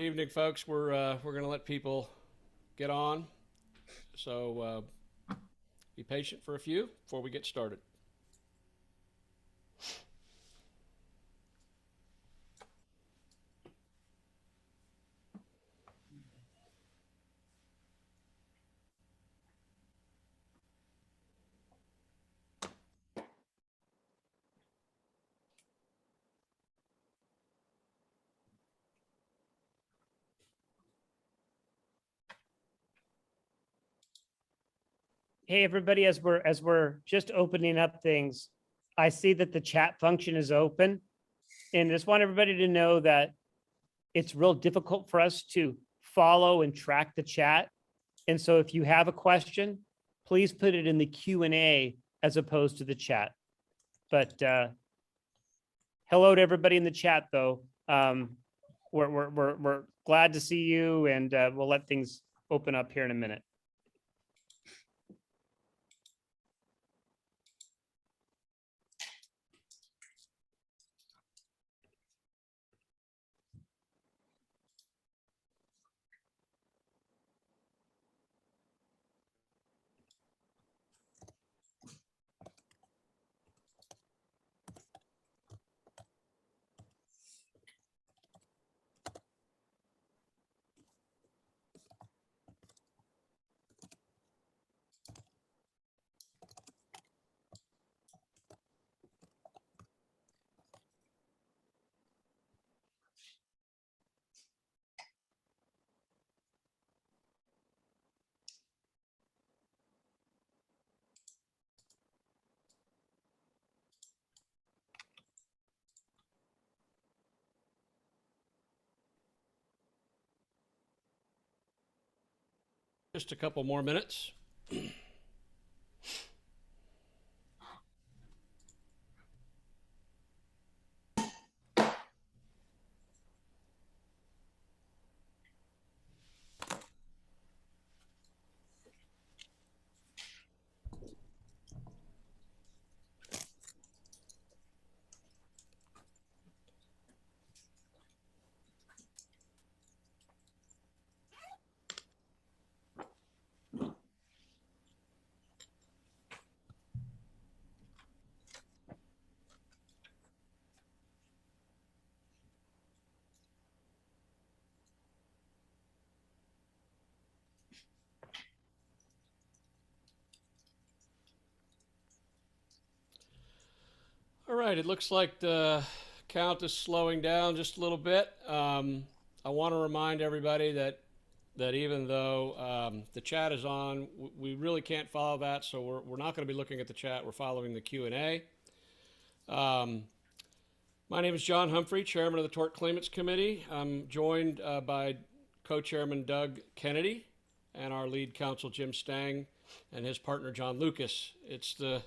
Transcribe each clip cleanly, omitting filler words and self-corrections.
Evening, folks. We're going to let people get on, so be patient for a few before we get started. Hey, everybody, as we're just opening up things, I see that the chat function is open. And just want everybody to know that it's real difficult for us to follow and track the chat. And so if you have a question, please put it in the Q&A as opposed to the chat. But hello to everybody in the chat, though. We're glad to see you, and we'll let things open up here in a minute. Just a couple more minutes. All right, it looks like the count is slowing down just a little bit. I want to remind everybody that even though the chat is on, we really can't follow that, so we're not going to be looking at the chat. We're following the Q&A. My name is John Humphrey, Chairman of the Tort Claimants Committee. I'm joined by Co-Chairman Doug Kennedy and our lead counsel, Jim Stang, and his partner, John Lucas. It's the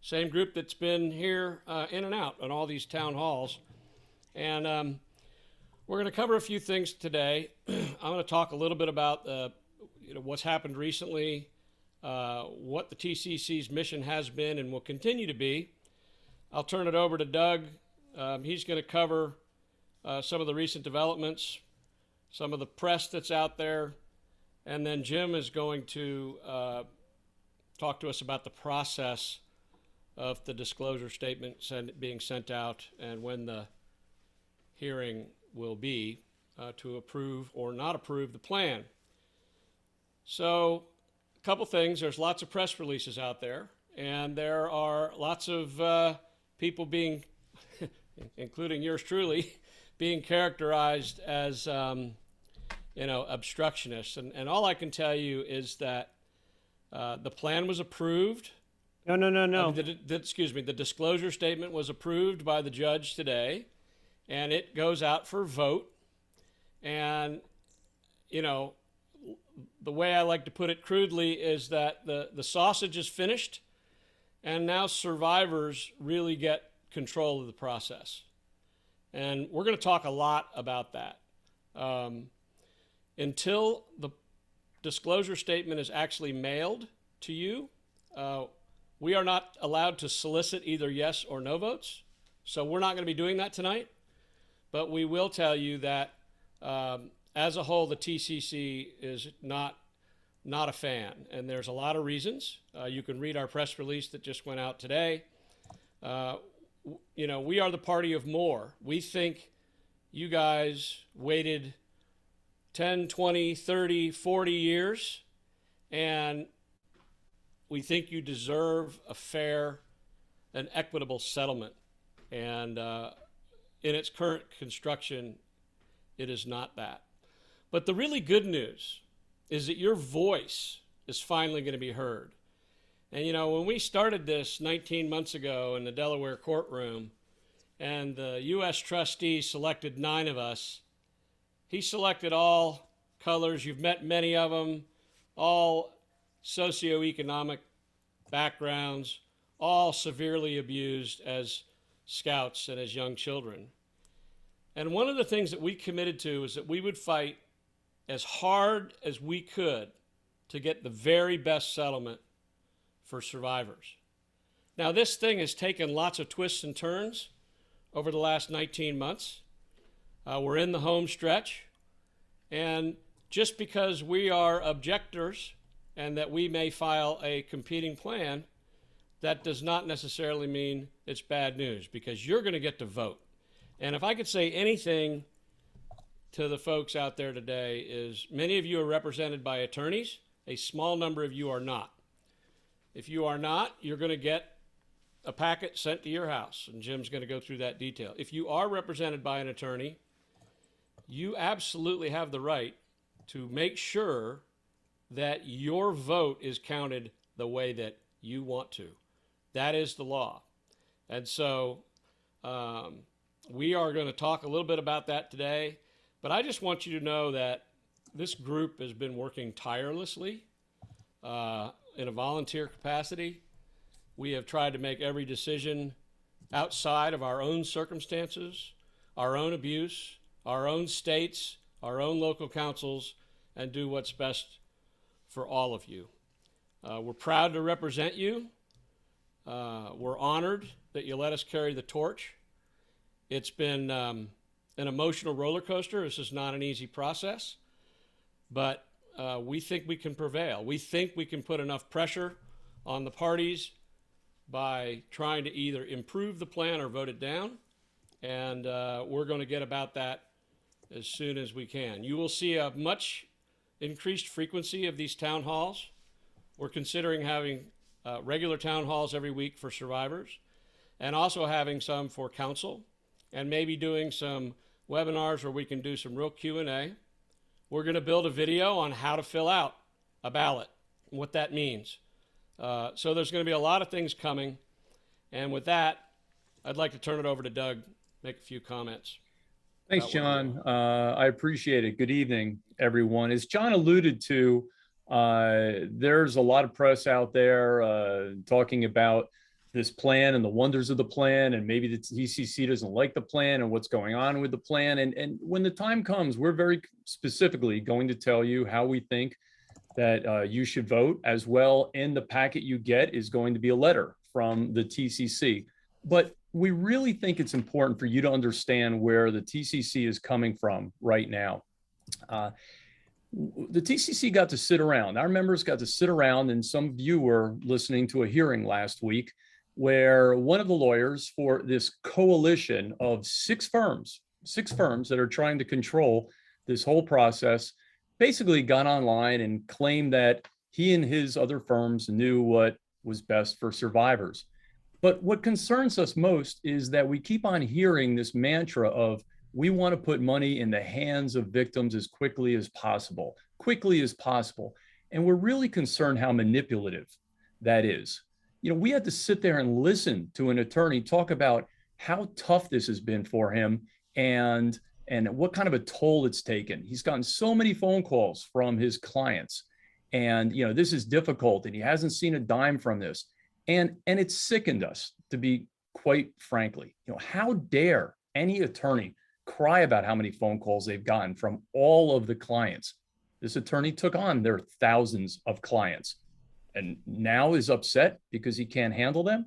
same group that's been here in and out on all these town halls. And we're going to cover a few things today. I'm going to talk a little bit about what's happened recently, what the TCC's mission has been and will continue to be. I'll turn it over to Doug. He's going to cover some of the recent developments, some of the press that's out there, and then Jim is going to talk to us about the process of the disclosure statement being sent out and when the hearing will be to approve or not approve the plan. So a couple things. There's lots of press releases out there, and there are lots of people being, including yours truly, being characterized as obstructionists. And all I can tell you is that the plan was approved. No. Excuse me. The disclosure statement was approved by the judge today, and it goes out for vote. And, the way I like to put it crudely is that the sausage is finished, and now survivors really get control of the process. And we're going to talk a lot about that. Until the disclosure statement is actually mailed to you, we are not allowed to solicit either yes or no votes. So we're not going to be doing that tonight. But we will tell you that as a whole, the TCC is not a fan, and there's a lot of reasons. You can read our press release that just went out today. You know, we are the party of more. We think you guys waited 10, 20, 30, 40 years, and we think you deserve a fair and equitable settlement. And in its current construction, it is not that. But the really good news is that your voice is finally going to be heard. And, you know, when we started this 19 months ago in the Delaware courtroom and the U.S. trustee selected 9 of us, he selected all colors. You've met many of them, all socioeconomic backgrounds, all severely abused as scouts and as young children. And one of the things that we committed to is that we would fight as hard as we could to get the very best settlement for survivors. Now, this thing has taken lots of twists and turns over the last 19 months. We're in the home stretch, and just because we are objectors and that we may file a competing plan, that does not necessarily mean it's bad news, because you're going to get to vote. And if I could say anything to the folks out there today, is many of you are represented by attorneys. A small number of you are not. If you are not, you're going to get a packet sent to your house, and Jim's going to go through that detail. If you are represented by an attorney, you absolutely have the right to make sure that your vote is counted the way that you want to. That is the law. And so we are going to talk a little bit about that today, but I just want you to know that this group has been working tirelessly in a volunteer capacity. We have tried to make every decision outside of our own circumstances, our own abuse, our own states, our own local councils, and do what's best for all of you. We're proud to represent you. We're honored that you let us carry the torch. It's been an emotional roller coaster. This is not an easy process, but we think we can prevail. We think we can put enough pressure on the parties by trying to either improve the plan or vote it down, and we're going to get about that as soon as we can. You will see a much increased frequency of these town halls. We're considering having regular town halls every week for survivors, and also having some for counsel, and maybe doing some webinars where we can do some real Q&A. We're going to build a video on how to fill out a ballot and what that means. So there's going to be a lot of things coming. And with that, I'd like to turn it over to Doug, make a few comments. Thanks, John. I appreciate it. Good evening, everyone. As John alluded to, there's a lot of press out there talking about this plan and the wonders of the plan, and maybe the TCC doesn't like the plan and what's going on with the plan. And when the time comes, we're very specifically going to tell you how we think that you should vote. As well, in the packet you get is going to be a letter from the TCC. But we really think it's important for you to understand where the TCC is coming from right now. The TCC got to sit around. Our members got to sit around, and some of you were listening to a hearing last week where one of the lawyers for this coalition of six firms that are trying to control this whole process basically got online and claimed that he and his other firms knew what was best for survivors. But what concerns us most is that we keep on hearing this mantra of, we want to put money in the hands of victims as quickly as possible. And we're really concerned how manipulative that is. You know, we had to sit there and listen to an attorney talk about how tough this has been for him and what kind of a toll it's taken. He's gotten so many phone calls from his clients, and, you know, this is difficult, and he hasn't seen a dime from this. And it's sickened us, to be quite frankly. You know, how dare any attorney cry about how many phone calls they've gotten from all of the clients? This attorney took on their thousands of clients and now is upset because he can't handle them.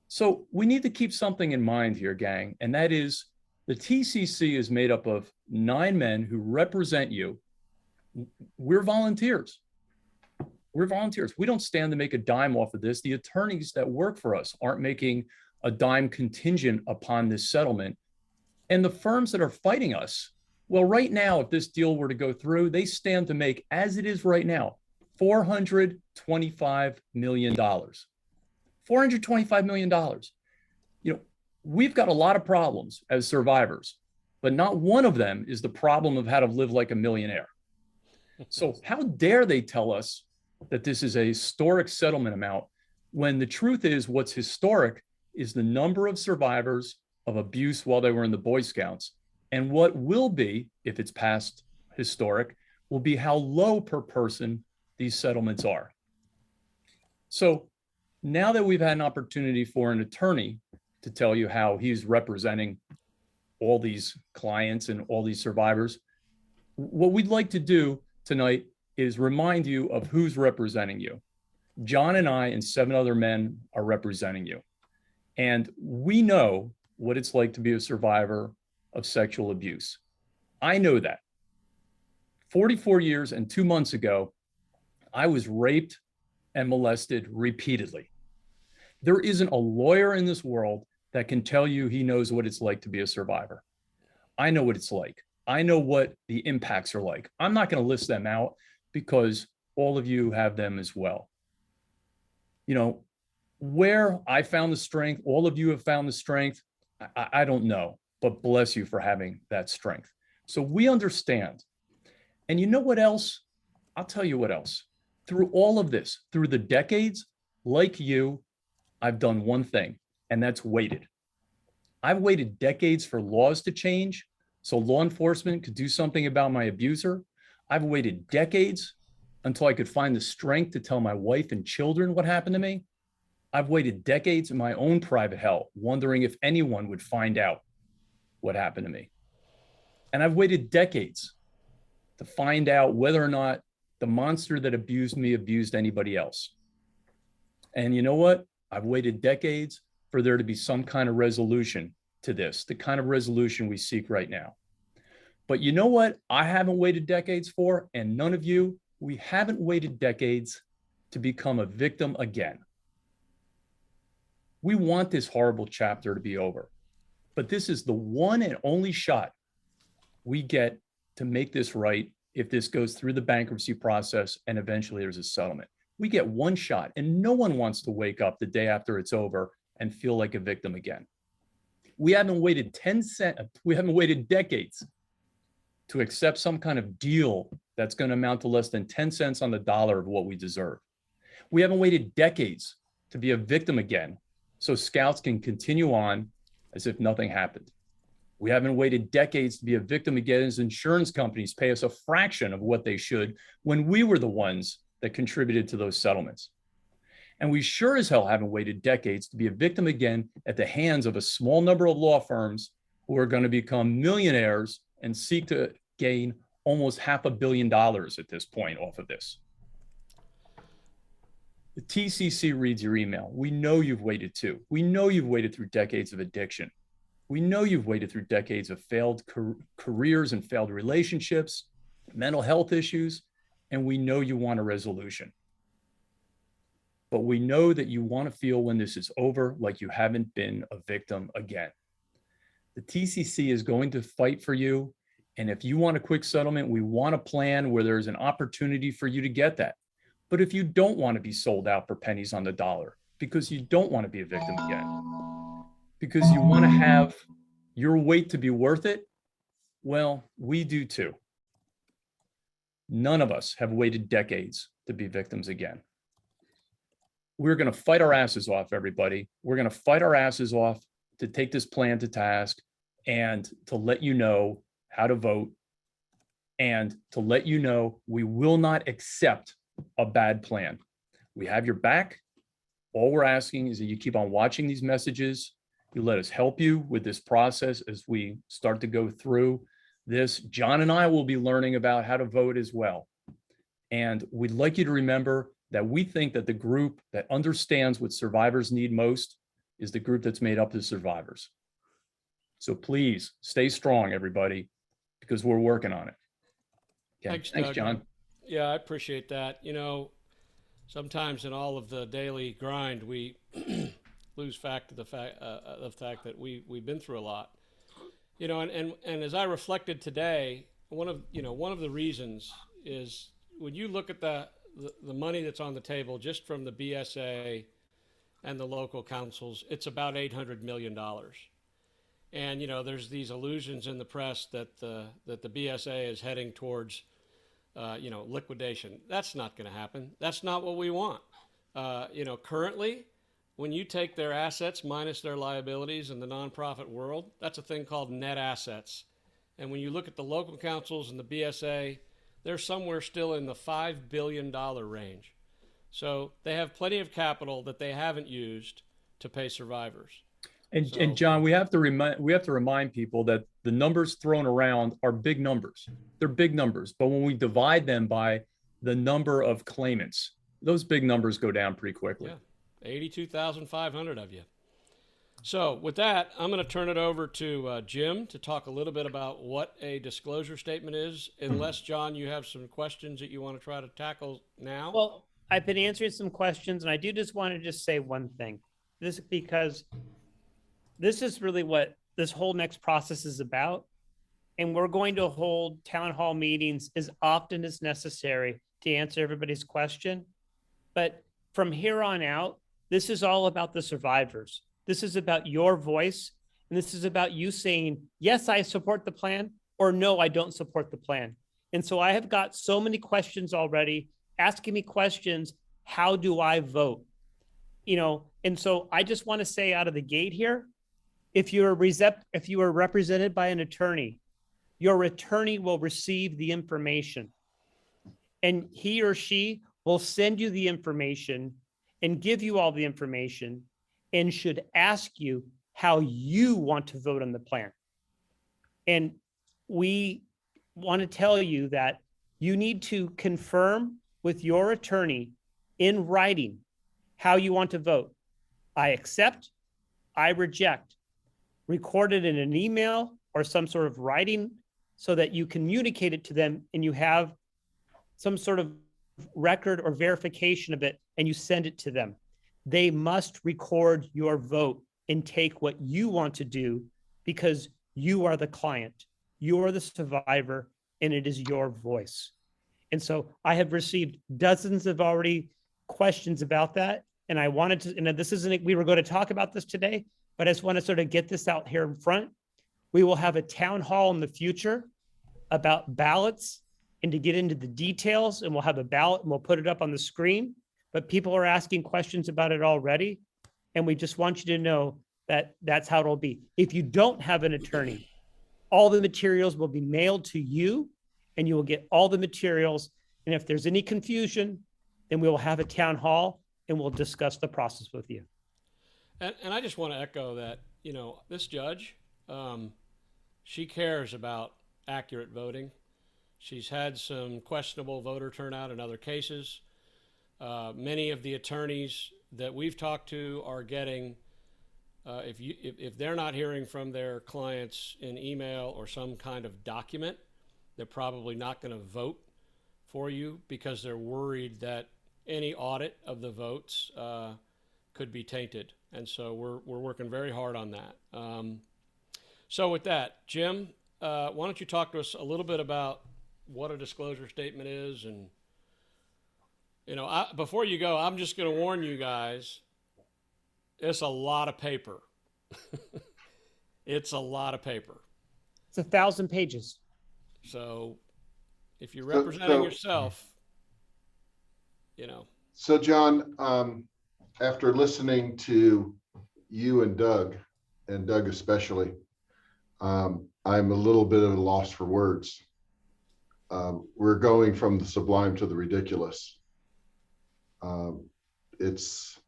So we need to keep something in mind here, gang, and that is, The TCC is made up of 9 men who represent you. We're volunteers. We're volunteers. We don't stand to make a dime off of this. The attorneys that work for us aren't making a dime contingent upon this settlement. And the firms that are fighting us, well, right now, if this deal were to go through, they stand to make, as it is right now, $425 million. $425 million. You know, we've got a lot of problems as survivors, but not one of them is the problem of how to live like a millionaire. So how dare they tell us that this is a historic settlement amount when the truth is what's historic is the number of survivors of abuse while they were in the Boy Scouts. And what will be, if it's past historic, will be how low per person these settlements are. So now that we've had an opportunity for an attorney to tell you how he's representing all these clients and all these survivors, what we'd like to do tonight is remind you of who's representing you. John and I and 7 other men are representing you. And we know what it's like to be a survivor of sexual abuse. I know that. 44 years and 2 months ago, I was raped and molested repeatedly. There isn't a lawyer in this world that can tell you he knows what it's like to be a survivor. I know what it's like. I know what the impacts are like. I'm not going to list them out because all of you have them as well. You know, where I found the strength, all of you have found the strength, I don't know, but bless you for having that strength. So we understand. And you know what else? I'll tell you what else. Through all of this, through the decades, like you, I've done one thing, and that's waited. I've waited decades for laws to change so law enforcement could do something about my abuser. I've waited decades until I could find the strength to tell my wife and children what happened to me. I've waited decades in my own private hell, wondering if anyone would find out what happened to me. And I've waited decades to find out whether or not the monster that abused me abused anybody else. And you know what? I've waited decades for there to be some kind of resolution to this, the kind of resolution we seek right now. But you know what I haven't waited decades for, and none of you, we haven't waited decades to become a victim again. We want this horrible chapter to be over, but this is the one and only shot we get to make this right if this goes through the bankruptcy process and eventually there's a settlement. We get one shot, and no one wants to wake up the day after it's over and feel like a victim again. We haven't waited decades to accept some kind of deal that's going to amount to less than 10 cents on the dollar of what we deserve. We haven't waited decades to be a victim again so scouts can continue on as if nothing happened. We haven't waited decades to be a victim again as insurance companies pay us a fraction of what they should when we were the ones that contributed to those settlements. And we sure as hell haven't waited decades to be a victim again at the hands of a small number of law firms who are going to become millionaires and seek to gain almost $500 million at this point off of this. The TCC reads your email. We know you've waited too. We know you've waited through decades of addiction. We know you've waited through decades of failed careers and failed relationships, mental health issues, and we know you want a resolution. But we know that you want to feel when this is over like you haven't been a victim again. The TCC is going to fight for you. And if you want a quick settlement, we want a plan where there's an opportunity for you to get that. But if you don't want to be sold out for pennies on the dollar, because you don't want to be a victim again, because you want to have your wait to be worth it, well, we do too. None of us have waited decades to be victims again. We're going to fight our asses off, everybody. We're going to fight our asses off to take this plan to task and to let you know how to vote and to let you know we will not accept a bad plan. We have your back. All we're asking is that you keep on watching these messages. You let us help you with this process as we start to go through this. John and I will be learning about how to vote as well. And we'd like you to remember that we think that the group that understands what survivors need most is the group that's made up of survivors. So please stay strong, everybody, because we're working on it. Okay. Thanks, Thanks, Doug. John. Yeah, I appreciate that. You know, sometimes in all of the daily grind, we lose the fact that we've been through a lot. You know, and as I reflected today, one of the reasons is when you look at the money that's on the table just from the BSA and the local councils, it's about $800 million. And you know, there's these illusions in the press that the BSA is heading towards liquidation. That's not going to happen. That's not what we want. Currently, when you take their assets minus their liabilities in the nonprofit world, that's a thing called net assets. And when you look at the local councils and the BSA, they're somewhere still in the $5 billion range. So they have plenty of capital that they haven't used to pay survivors. And John, we have to remind people that the numbers thrown around are big numbers. They're big numbers, but when we divide them by the number of claimants, those big numbers go down pretty quickly. Yeah, 82,500 of you. So with that, I'm going to turn it over to Jim to talk a little bit about what a disclosure statement is, unless, John, you have some questions that you want to try to tackle now. Well, I've been answering some questions, and I do just want to say one thing. Because this is really what this whole next process is about. And we're going to hold town hall meetings as often as necessary to answer everybody's question. But from here on out, this is all about the survivors. This is about your voice. And this is about you saying, yes, I support the plan, or no, I don't support the plan. And so I have got so many questions already asking me questions. How do I vote? And so I just want to say out of the gate here, if you are represented by an attorney, your attorney will receive the information, and he or she will send you the information and give you all the information and should ask you how you want to vote on the plan. And we want to tell you that you need to confirm with your attorney in writing how you want to vote. I accept, I reject. Record it in an email or some sort of writing so that you communicate it to them and you have some sort of record or verification of it and you send it to them. They must record your vote and take what you want to do because you are the client, you are the survivor, and it is your voice. And so I have received dozens of already questions about that. And I wanted to, and this isn't, we were going to talk about this today, but I just want to sort of get this out here in front. We will have a town hall in the future about ballots and to get into the details, and we'll have a ballot and we'll put it up on the screen, but people are asking questions about it already. And we just want you to know that that's how it'll be. If you don't have an attorney, all the materials will be mailed to you and you will get all the materials. And if there's any confusion, then we will have a town hall and we'll discuss the process with you. And I just want to echo that, this judge, she cares about accurate voting. She's had some questionable voter turnout in other cases. Many of the attorneys that we've talked to are getting, if they're not hearing from their clients in email or some kind of document, they're probably not going to vote for you because they're worried that any audit of the votes could be tainted. And so we're working very hard on that. So with that, Jim, why don't you talk to us a little bit about what a disclosure statement is? And, before you go, I'm just going to warn you guys, it's a lot of paper. It's a lot of paper. It's 1,000 pages. So if you're representing yourself, So John, after listening to you and Doug especially, I'm a little bit at a loss for words. We're going from the sublime to the ridiculous. It's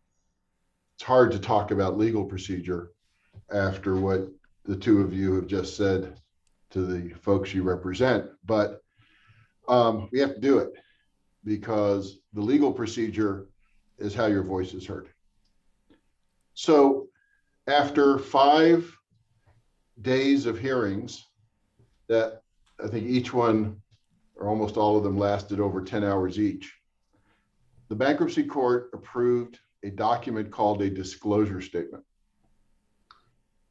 hard to talk about legal procedure after what the two of you have just said to the folks you represent, but we have to do it because the legal procedure is how your voice is heard. So after 5 days of hearings that I think each one or almost all of them lasted over 10 hours each, the Bankruptcy Court approved a document called a disclosure statement.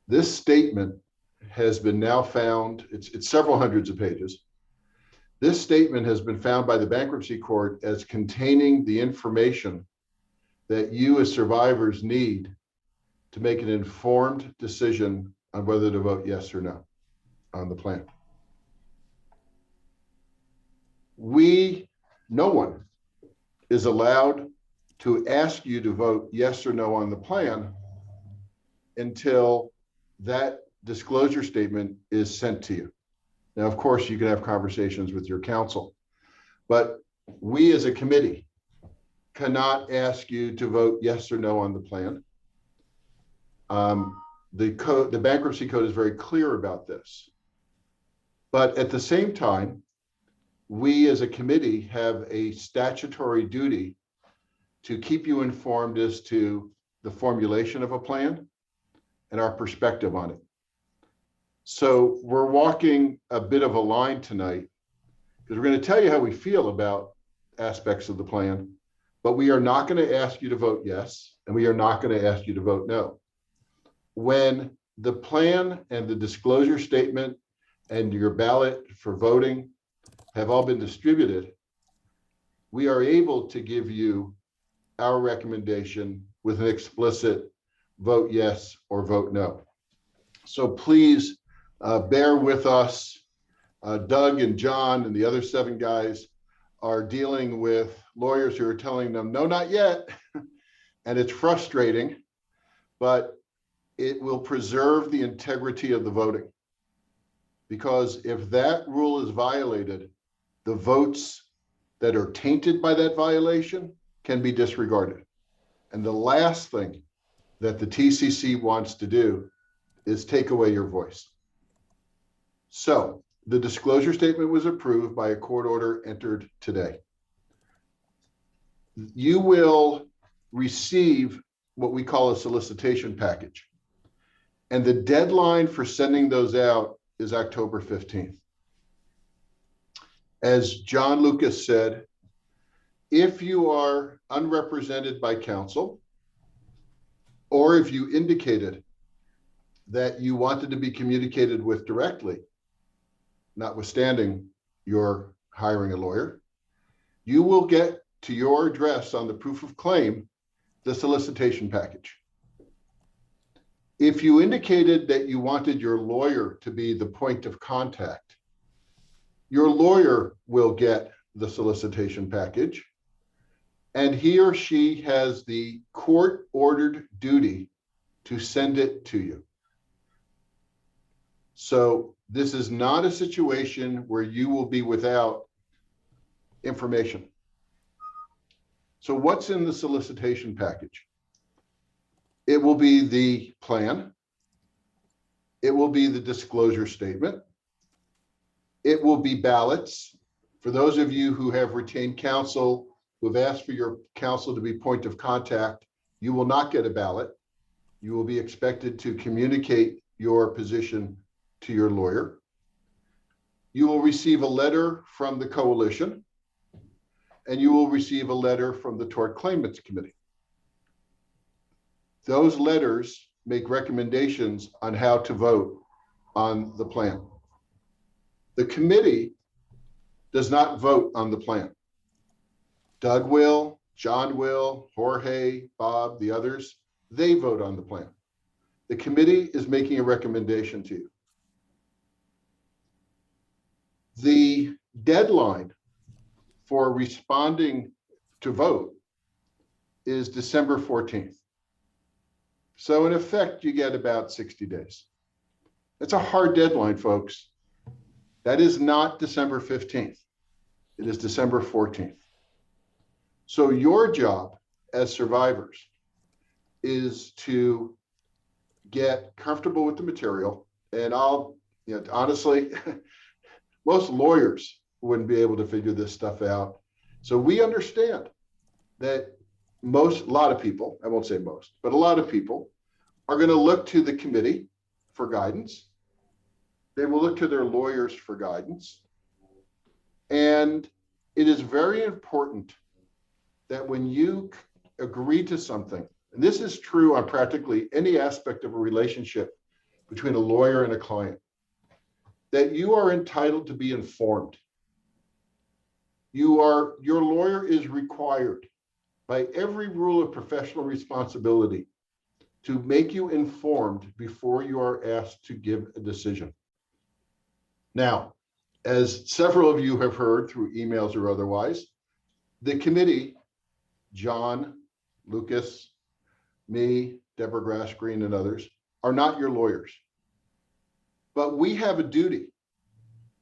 This statement has been now found, it's several hundreds of pages. This statement has been found by the Bankruptcy Court as containing the information that you as survivors need to make an informed decision on whether to vote yes or no on the plan. No one is allowed to ask you to vote yes or no on the plan until that disclosure statement is sent to you. Now, of course, you can have conversations with your counsel, but we as a committee cannot ask you to vote yes or no on the plan. The Bankruptcy Code is very clear about this. But at the same time, we as a committee have a statutory duty to keep you informed as to the formulation of a plan and our perspective on it. So we're walking a bit of a line tonight because we're going to tell you how we feel about aspects of the plan, but we are not going to ask you to vote yes, and we are not going to ask you to vote no. When the plan and the disclosure statement and your ballot for voting have all been distributed, we are able to give you our recommendation with an explicit vote yes or vote no. So please bear with us. Doug and John and the other 7 guys are dealing with lawyers who are telling them, no, not yet. And it's frustrating, but it will preserve the integrity of the voting. Because if that rule is violated, the votes that are tainted by that violation can be disregarded. And the last thing that the TCC wants to do is take away your voice. So the disclosure statement was approved by a court order entered today. You will receive what we call a solicitation package. And the deadline for sending those out is October 15th. As John Lucas said, if you are unrepresented by counsel, or if you indicated that you wanted to be communicated with directly, notwithstanding your hiring a lawyer, you will get to your address on the proof of claim the solicitation package. If you indicated that you wanted your lawyer to be the point of contact, your lawyer will get the solicitation package, and he or she has the court-ordered duty to send it to you. So this is not a situation where you will be without information. So what's in the solicitation package? It will be the plan. It will be the disclosure statement. It will be ballots. For those of you who have retained counsel, who have asked for your counsel to be point of contact, you will not get a ballot. You will be expected to communicate your position to your lawyer. You will receive a letter from the coalition, and you will receive a letter from the Tort Claimants Committee. Those letters make recommendations on how to vote on the plan. The committee does not vote on the plan. Doug will, John will, Jorge, Bob, the others, they vote on the plan. The committee is making a recommendation to you. The deadline for responding to vote is December 14th. So in effect, you get about 60 days. That's a hard deadline, folks. That is not December 15th. It is December 14th. So your job as survivors is to get comfortable with the material. And honestly, most lawyers wouldn't be able to figure this stuff out. So we understand that a lot of people, I won't say most, but a lot of people are going to look to the committee for guidance. They will look to their lawyers for guidance. And it is very important that when you agree to something, and this is true on practically any aspect of a relationship between a lawyer and a client, that you are entitled to be informed. Your lawyer is required by every rule of professional responsibility to make you informed before you are asked to give a decision. Now, as several of you have heard through emails or otherwise, the committee, John, Lucas, me, Deborah Grass-Green, and others, are not your lawyers. But we have a duty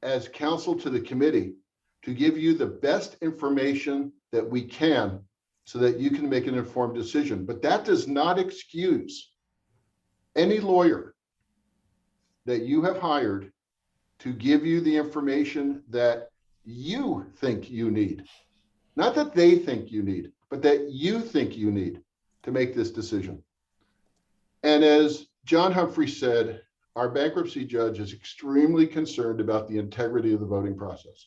as counsel to the committee to give you the best information that we can so that you can make an informed decision. But that does not excuse any lawyer that you have hired to give you the information that you think you need. Not that they think you need, but that you think you need to make this decision. And as John Humphrey said, our bankruptcy judge is extremely concerned about the integrity of the voting process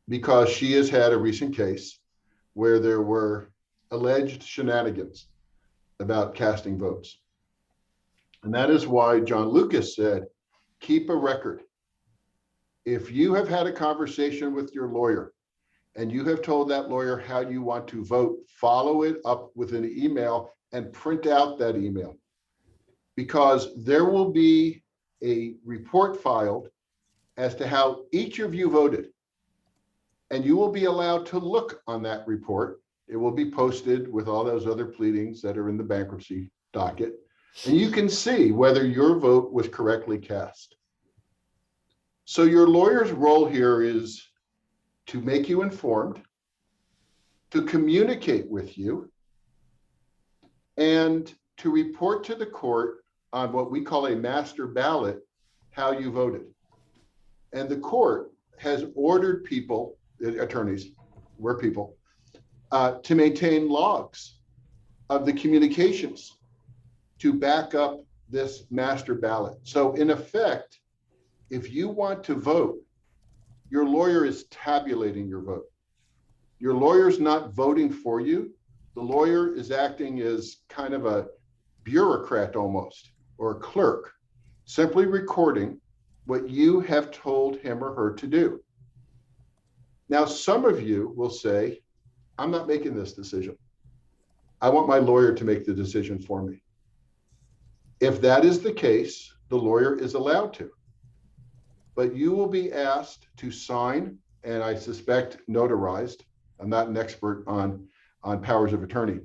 because she has had a recent case where there were alleged shenanigans about casting votes. And that is why John Lucas said, keep a record. If you have had a conversation with your lawyer and you have told that lawyer how you want to vote, follow it up with an email and print out that email, because there will be a report filed as to how each of you voted. And you will be allowed to look on that report. It will be posted with all those other pleadings that are in the bankruptcy docket. And you can see whether your vote was correctly cast. So your lawyer's role here is to make you informed, to communicate with you, and to report to the court on what we call a master ballot, how you voted. And the court has ordered people, attorneys, we're people, to maintain logs of the communications to back up this master ballot. So in effect, if you want to vote, your lawyer is tabulating your vote. Your lawyer's not voting for you. The lawyer is acting as kind of a bureaucrat almost, or a clerk, simply recording what you have told him or her to do. Now, some of you will say, I'm not making this decision. I want my lawyer to make the decision for me. If that is the case, the lawyer is allowed to. But you will be asked to sign, and I suspect notarized. I'm not an expert on powers of attorney,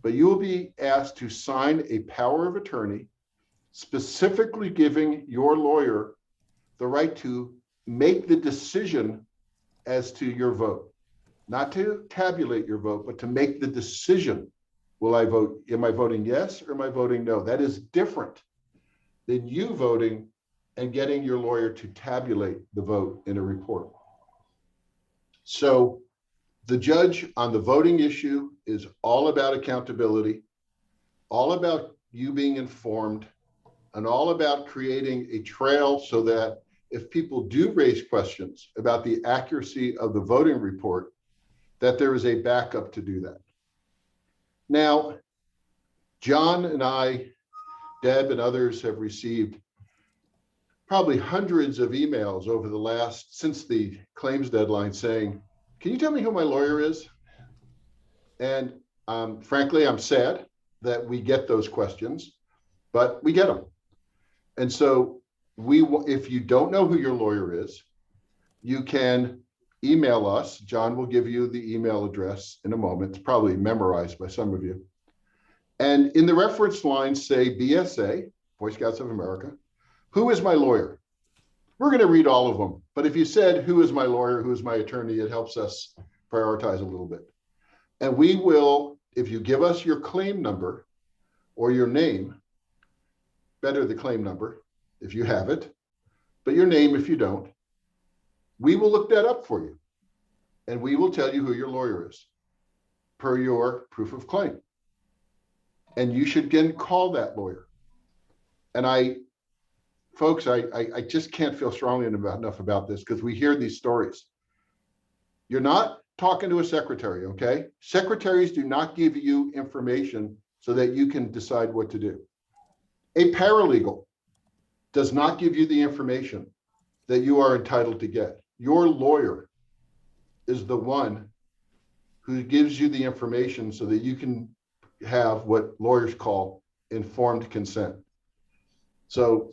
but you will be asked to sign a power of attorney specifically giving your lawyer the right to make the decision as to your vote, not to tabulate your vote, but to make the decision. Will I vote? Am I voting yes or am I voting no? That is different than you voting and getting your lawyer to tabulate the vote in a report. So the judge on the voting issue is all about accountability, all about you being informed, and all about creating a trail so that if people do raise questions about the accuracy of the voting report, that there is a backup to do that. Now, John and I, Deb and others have received probably hundreds of emails over the since the claims deadline saying, can you tell me who my lawyer is? And frankly, I'm sad that we get those questions, but we get them. And so if you don't know who your lawyer is, you can email us. John will give you the email address in a moment. It's probably memorized by some of you. And in the reference line, say BSA, Boy Scouts of America, who is my lawyer? We're going to read all of them. But if you said, who is my lawyer, who is my attorney, it helps us prioritize a little bit. And we will, if you give us your claim number or your name, better the claim number if you have it, but your name if you don't, we will look that up for you. And we will tell you who your lawyer is per your proof of claim. And you should then call that lawyer. And I folks, I just can't feel strongly enough about this because we hear these stories. You're not talking to a secretary, okay? Secretaries do not give you information so that you can decide what to do. A paralegal does not give you the information that you are entitled to get. Your lawyer is the one who gives you the information so that you can have what lawyers call informed consent. So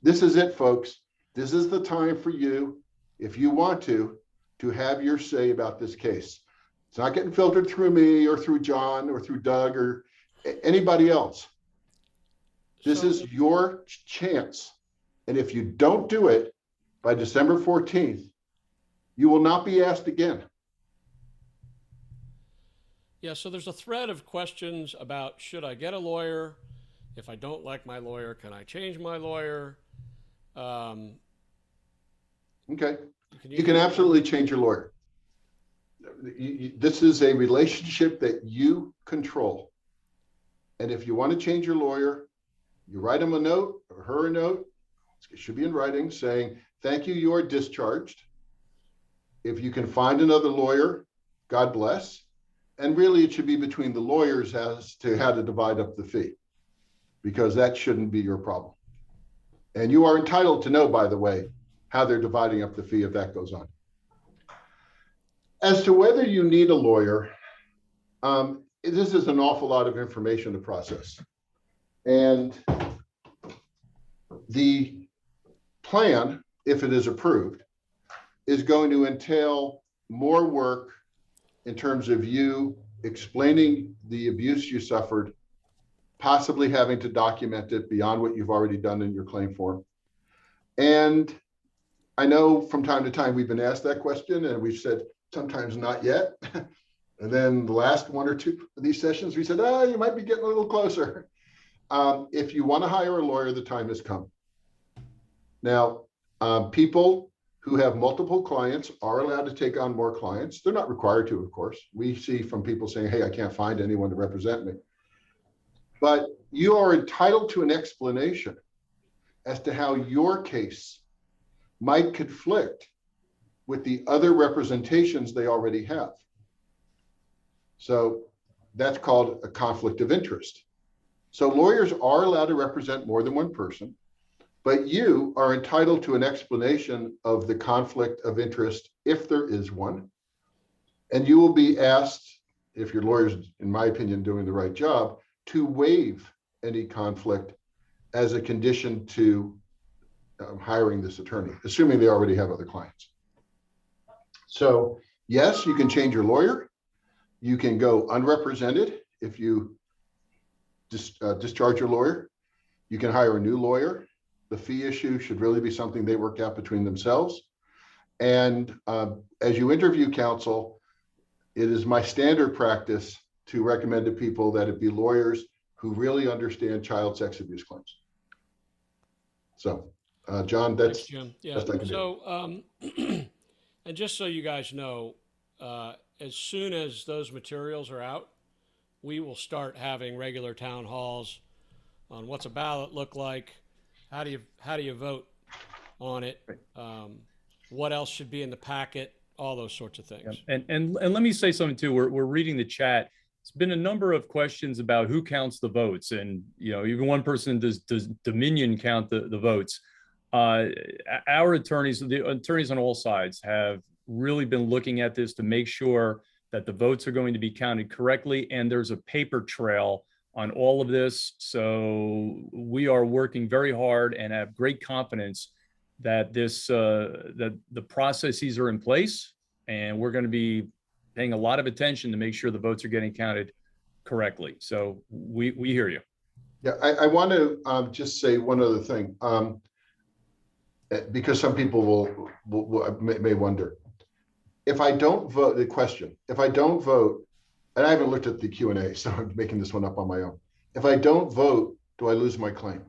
this is it, folks. This is the time for you, if you want to have your say about this case. It's not getting filtered through me or through John or through Doug or anybody else. This is your chance. And if you don't do it by December 14th, you will not be asked again. Yeah, so there's a thread of questions about, should I get a lawyer? If I don't like my lawyer, can I change my lawyer? Okay. You can absolutely change your lawyer. This is a relationship that you control. And if you want to change your lawyer, you write him a note or her a note. It should be in writing saying, thank you, you are discharged. If you can find another lawyer, God bless. And really, it should be between the lawyers as to how to divide up the fee, because that shouldn't be your problem. And you are entitled to know, by the way, how they're dividing up the fee if that goes on. As to whether you need a lawyer, this is an awful lot of information to process. And the plan, if it is approved, is going to entail more work in terms of you explaining the abuse you suffered, possibly having to document it beyond what you've already done in your claim form. And I know from time to time we've been asked that question and we've said, sometimes not yet. And then the last one or two of these sessions, we said, you might be getting a little closer. If you want to hire a lawyer, the time has come. Now, people who have multiple clients are allowed to take on more clients. They're not required to, of course. We see from people saying, hey, I can't find anyone to represent me. But you are entitled to an explanation as to how your case might conflict with the other representations they already have. So that's called a conflict of interest. So lawyers are allowed to represent more than one person, but you are entitled to an explanation of the conflict of interest if there is one. And you will be asked, if your lawyer's, in my opinion, doing the right job, to waive any conflict as a condition to hiring this attorney, assuming they already have other clients. So yes, you can change your lawyer. You can go unrepresented if you discharge your lawyer. You can hire a new lawyer. The fee issue should really be something they work out between themselves. And as you interview counsel, it is my standard practice to recommend to people that it be lawyers who really understand child sex abuse claims. So, John, that's Thanks, Jim. Yeah. best I can do. So, and just so you guys know, as soon as those materials are out, we will start having regular town halls on what's a ballot look like, how do you vote on it, what else should be in the packet, all those sorts of things. Yeah. And let me say something too. We're reading the chat. It's been a number of questions about who counts the votes, and even one person does Dominion count the votes. Our attorneys, the attorneys on all sides, have really been looking at this to make sure that the votes are going to be counted correctly, and there's a paper trail on all of this. So we are working very hard and have great confidence that that the processes are in place, and we're going to be paying a lot of attention to make sure the votes are getting counted correctly. So we hear you. Yeah, I want to just say one other thing, because some people may wonder. If I don't vote, the question, if I don't vote, and I haven't looked at the Q&A, so I'm making this one up on my own. If I don't vote, do I lose my claim?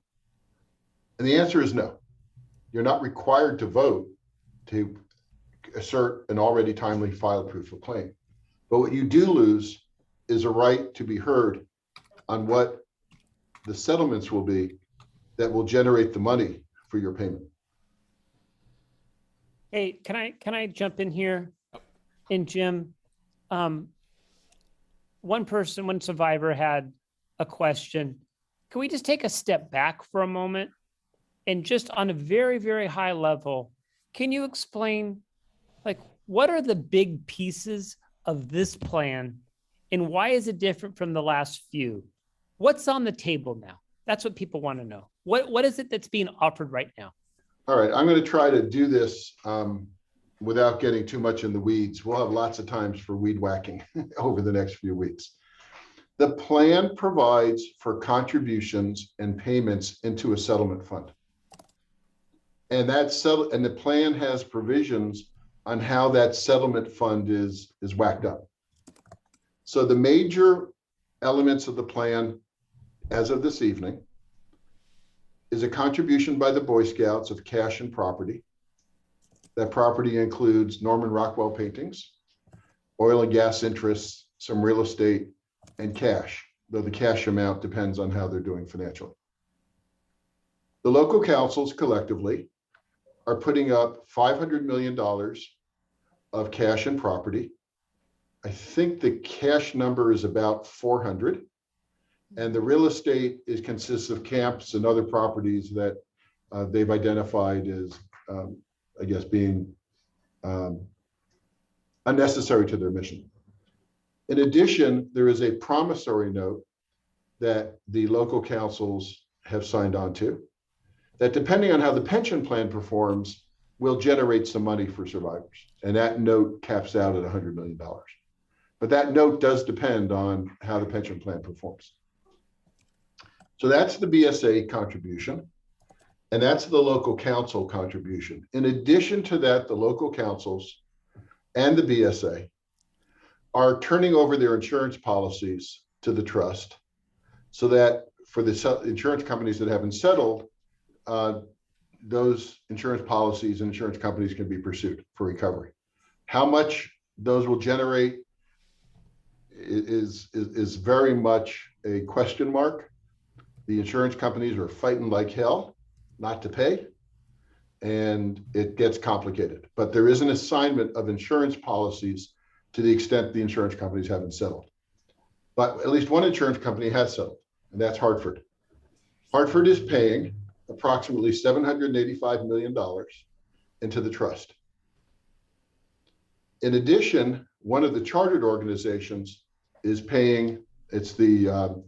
And the answer is no. You're not required to vote to assert an already timely filed proof of claim. But what you do lose is a right to be heard on what the settlements will be that will generate the money for your payment. Hey, can I jump in here? And Jim, one survivor had a question. Can we just take a step back for a moment? And just on a very, very high level, can you explain, like, what are the big pieces of this plan and why is it different from the last few? What's on the table now? That's what people want to know. What is it that's being offered right now? All right, I'm going to try to do this without getting too much in the weeds. We'll have lots of times for weed whacking over the next few weeks. The plan provides for contributions and payments into a settlement fund. And the plan has provisions on how that settlement fund is whacked up. So the major elements of the plan as of this evening is a contribution by the Boy Scouts of cash and property. That property includes Norman Rockwell paintings, oil and gas interests, some real estate, and cash, though the cash amount depends on how they're doing financially. The local councils collectively are putting up $500 million of cash and property. I think the cash number is about 400. And the real estate consists of camps and other properties that they've identified as, I guess, being unnecessary to their mission. In addition, there is a promissory note that the local councils have signed on to that, depending on how the pension plan performs, will generate some money for survivors. And that note caps out at $100 million. But that note does depend on how the pension plan performs. So that's the BSA contribution, and that's the local council contribution. In addition to that, the local councils and the BSA are turning over their insurance policies to the trust so that for the insurance companies that haven't settled, those insurance policies and insurance companies can be pursued for recovery. How much those will generate is very much a question mark. The insurance companies are fighting like hell not to pay, and it gets complicated. But there is an assignment of insurance policies to the extent the insurance companies haven't settled. But at least one insurance company has settled, and that's Hartford. Hartford is paying approximately $785 million into the trust. In addition, one of the chartered organizations is paying, it's the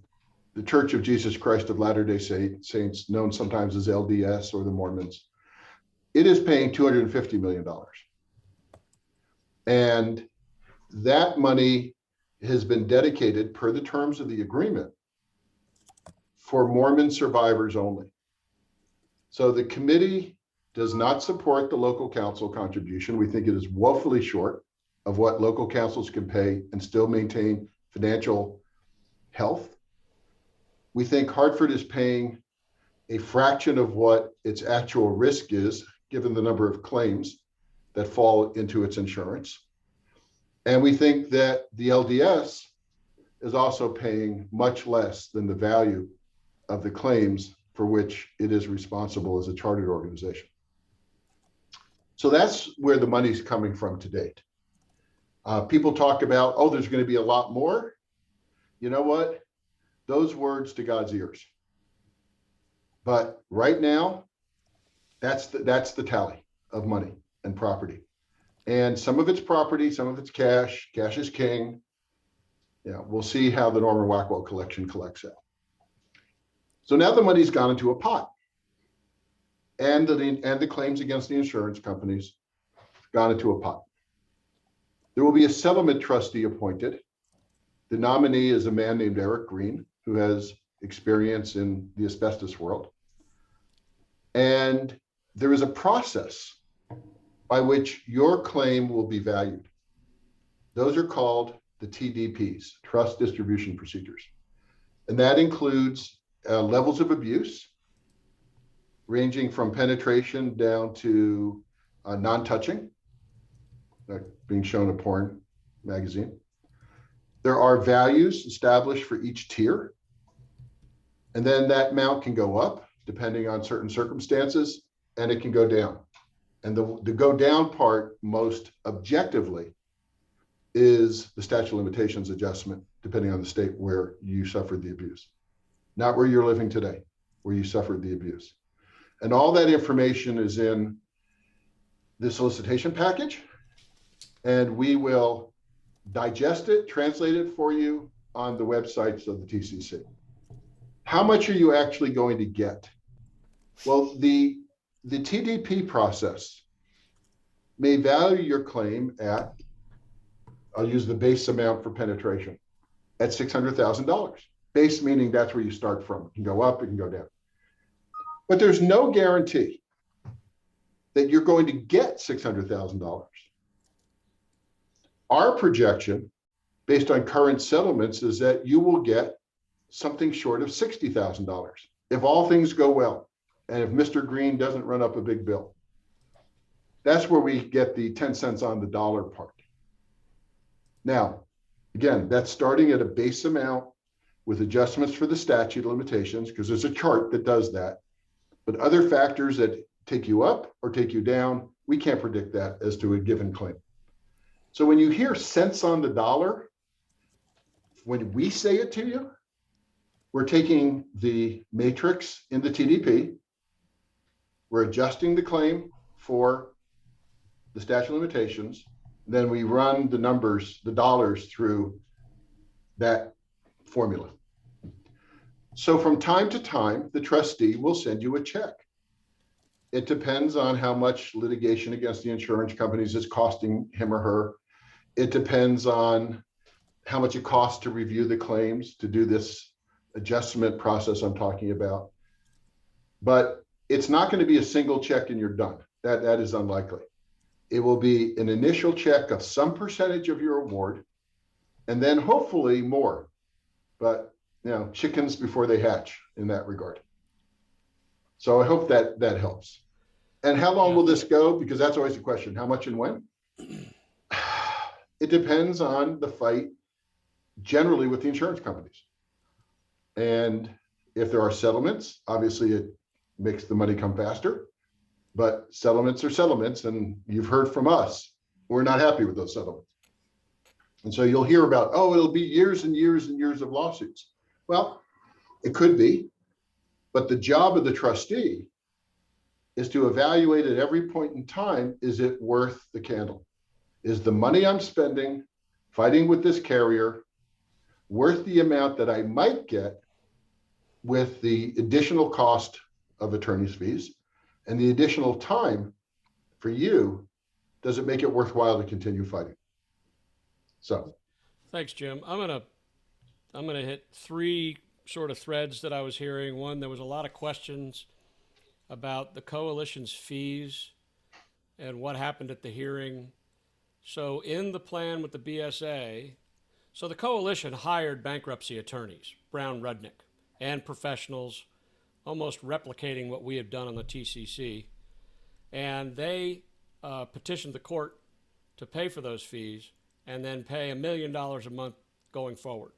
Church of Jesus Christ of Latter-day Saints, known sometimes as LDS or the Mormons. It is paying $250 million. And that money has been dedicated, per the terms of the agreement, for Mormon survivors only. So the committee does not support the local council contribution. We think it is woefully short of what local councils can pay and still maintain financial health. We think Hartford is paying a fraction of what its actual risk is, given the number of claims that fall into its insurance. And we think that the LDS is also paying much less than the value of the claims for which it is responsible as a chartered organization. So that's where the money's coming from to date. People talk about, oh, there's going to be a lot more. You know what? Those words to God's ears. But right now, that's the tally of money and property. And some of it's property, some of it's cash. Cash is king. Yeah, we'll see how the Norman Rockwell collection collects out. So now the money's gone into a pot. And the claims against the insurance companies gone into a pot. There will be a settlement trustee appointed. The nominee is a man named Eric Green, who has experience in the asbestos world. And there is a process by which your claim will be valued. Those are called the TDPs, Trust Distribution Procedures. And that includes levels of abuse, ranging from penetration down to non-touching, like being shown a porn magazine. There are values established for each tier. And then that amount can go up depending on certain circumstances, and it can go down. And the go down part, most objectively, is the statute of limitations adjustment, depending on the state where you suffered the abuse. Not where you're living today, where you suffered the abuse. And all that information is in the solicitation package, and we will digest it, translate it for you on the websites of the TCC. How much are you actually going to get? Well, the TDP process may value your claim at, I'll use the base amount for penetration, at $600,000. Base meaning that's where you start from. It can go up, it can go down. But there's no guarantee that you're going to get $600,000. Our projection, based on current settlements, is that you will get something short of $60,000 if all things go well, and if Mr. Green doesn't run up a big bill. That's where we get the 10 cents on the dollar part. Now, again, that's starting at a base amount with adjustments for the statute of limitations, because there's a chart that does that. But other factors that take you up or take you down, we can't predict that as to a given claim. So when you hear cents on the dollar, when we say it to you, we're taking the matrix in the TDP, we're adjusting the claim for the statute of limitations, then we run the numbers, the dollars, through that formula. So from time to time, the trustee will send you a check. It depends on how much litigation against the insurance companies is costing him or her. It depends on how much it costs to review the claims, to do this adjustment process I'm talking about. But it's not going to be a single check and you're done. That is unlikely. It will be an initial check of some percentage of your award, and then hopefully more. But you know, chickens before they hatch in that regard. So I hope that helps. And how long will this go? Because that's always the question. How much and when? It depends on the fight generally with the insurance companies. And if there are settlements, obviously it makes the money come faster. But settlements are settlements, and you've heard from us, we're not happy with those settlements. And so you'll hear about, oh, it'll be years and years and years of lawsuits. Well, it could be, but the job of the trustee is to evaluate at every point in time, is it worth the candle? Is the money I'm spending fighting with this carrier worth the amount that I might get with the additional cost of attorney's fees and the additional time for you? Does it make it worthwhile to continue fighting? So Thanks, Jim. I'm gonna hit three sort of threads that I was hearing. One, there was a lot of questions about the coalition's fees and what happened at the hearing. So in the plan with the BSA, so the coalition hired bankruptcy attorneys, Brown Rudnick, and professionals, almost replicating what we have done on the TCC. And they petitioned the court to pay for those fees and then pay $1 million a month going forward.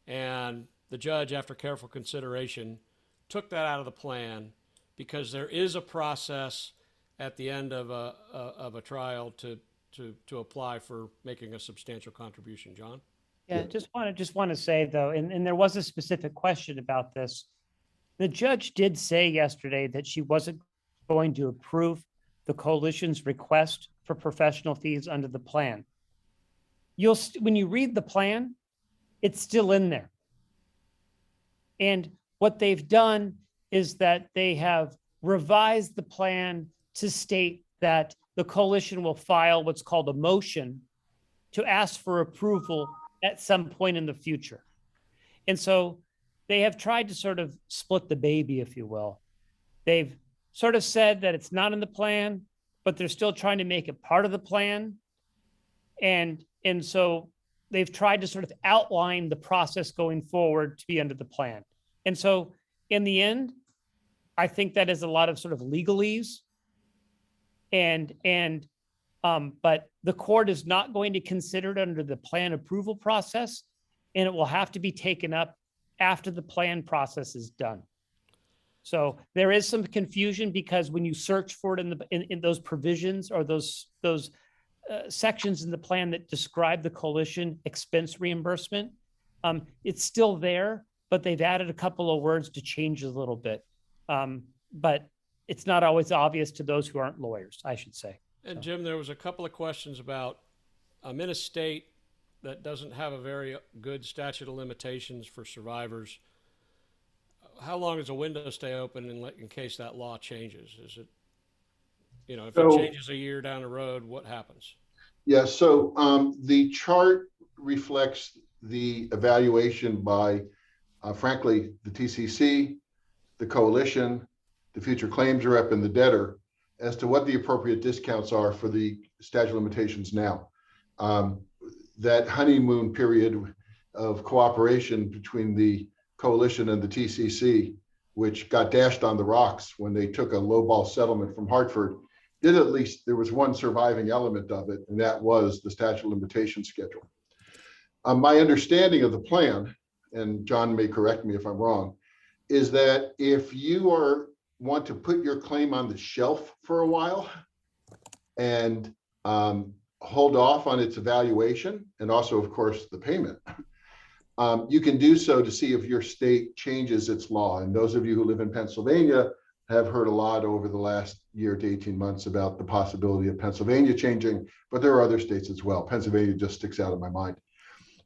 And the judge, after careful consideration, took that out of the plan because there is a process at the end of a trial to apply for making a substantial contribution. John? Yeah, just want to say though, and there was a specific question about this. The judge did say yesterday that she wasn't going to approve the coalition's request for professional fees under the plan. When you read the plan, it's still in there. And what they've done is that they have revised the plan to state that the coalition will file what's called a motion to ask for approval at some point in the future. And so they have tried to sort of split the baby, if you will. They've sort of said that it's not in the plan, but they're still trying to make it part of the plan. And so they've tried to sort of outline the process going forward to be under the plan. And so in the end, I think that is a lot of sort of legalese. But the court is not going to consider it under the plan approval process, and it will have to be taken up after the plan process is done. So there is some confusion because when you search for it in those provisions or those sections in the plan that describe the coalition expense reimbursement, it's still there, but they've added a couple of words to change a little bit. But it's not always obvious to those who aren't lawyers, I should say. And Jim, there was a couple of questions about, I'm in a state that doesn't have a very good statute of limitations for survivors. How long does a window stay open in case that law changes? Is it, if it changes a year down the road, what happens? Yeah, so the chart reflects the evaluation by, frankly, the TCC, the coalition, the future claims rep, and the debtor as to what the appropriate discounts are for the statute of limitations now. That honeymoon period of cooperation between the coalition and the TCC, which got dashed on the rocks when they took a lowball settlement from Hartford, did at least, there was one surviving element of it, and that was the statute of limitations schedule. My understanding of the plan, and John may correct me if I'm wrong, is that if you want to put your claim on the shelf for a while and hold off on its evaluation, and also, of course, the payment, you can do so to see if your state changes its law. And those of you who live in Pennsylvania have heard a lot over the last year to 18 months about the possibility of Pennsylvania changing, but there are other states as well. Pennsylvania just sticks out of my mind.